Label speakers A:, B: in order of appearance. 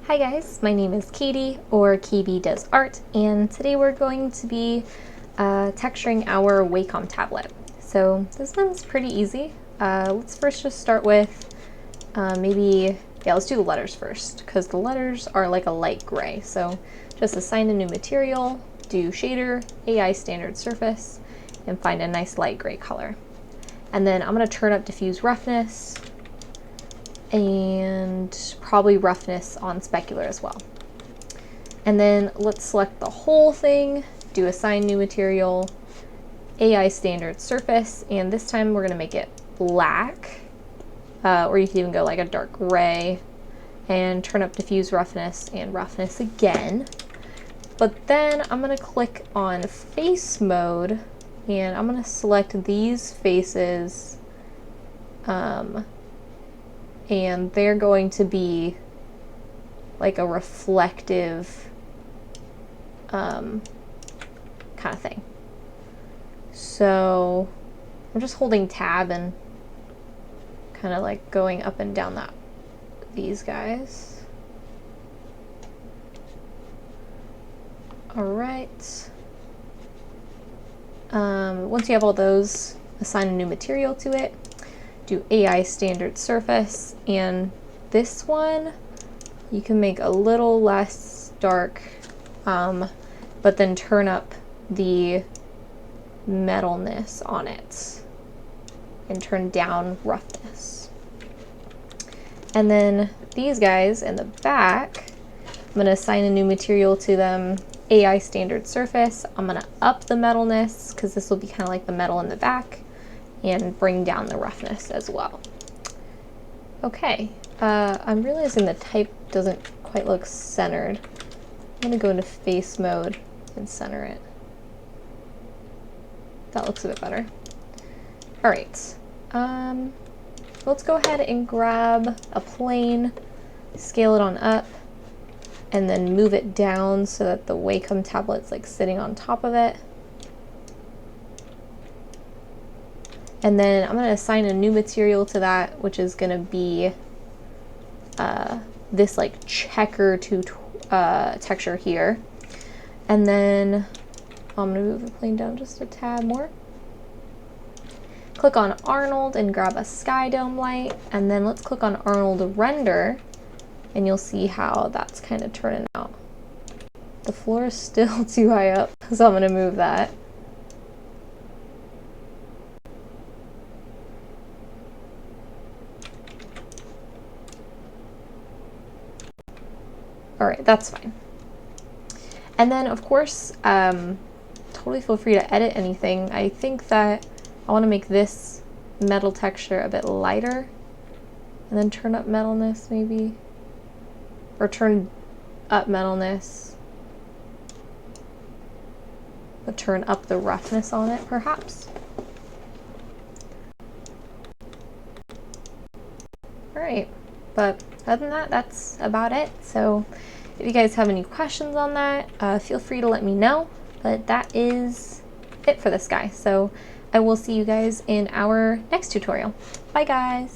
A: Hi guys, my name is Katie, or Kbdoesart, and today we're going to be texturing our Wacom tablet. So this one's pretty easy. Let's first just start with let's do the letters first, because the letters are like a light gray. So just assign a new material, do shader, AI standard surface, and find a nice light gray color. And then I'm going to turn up diffuse roughness, and probably roughness on specular as well. And then let's select the whole thing, do assign new material, AI standard surface, and this time we're going to make it black, or you can even go like a dark gray, and turn up diffuse roughness and roughness again. But then I'm going to click on face mode, and I'm going to select these faces, and they're going to be like a reflective kind of thing. So I'm just holding tab and kind of like going up and down these guys. All right. Once you have all those, assign a new material to it. Do AI standard surface, and this one you can make a little less dark, but then turn up the metalness on it and turn down roughness. And then these guys in the back, I'm going to assign a new material to them, AI standard surface. I'm going to up the metalness because this will be kind of like the metal in the back, and bring down the roughness as well. Okay, I'm realizing the type doesn't quite look centered. I'm going to go into face mode and center it. That looks a bit better. All right, let's go ahead and grab a plane, scale it on up, and then move it down so that the Wacom tablet's like sitting on top of it. And then I'm going to assign a new material to that, which is going to be this like checker texture here. And then I'm going to move the plane down just a tad more. Click on Arnold and grab a sky dome light. And then let's click on Arnold render, and you'll see how that's kind of turning out. The floor is still too high up, so I'm going to move that. All right, that's fine. And then of course, totally feel free to edit anything. I think that I want to make this metal texture a bit lighter, and then turn up metalness maybe, or turn up metalness, but turn up the roughness on it perhaps. All right, but other than that, that's about it. So if you guys have any questions on that, feel free to let me know. But that is it for this guy. So I will see you guys in our next tutorial. Bye guys.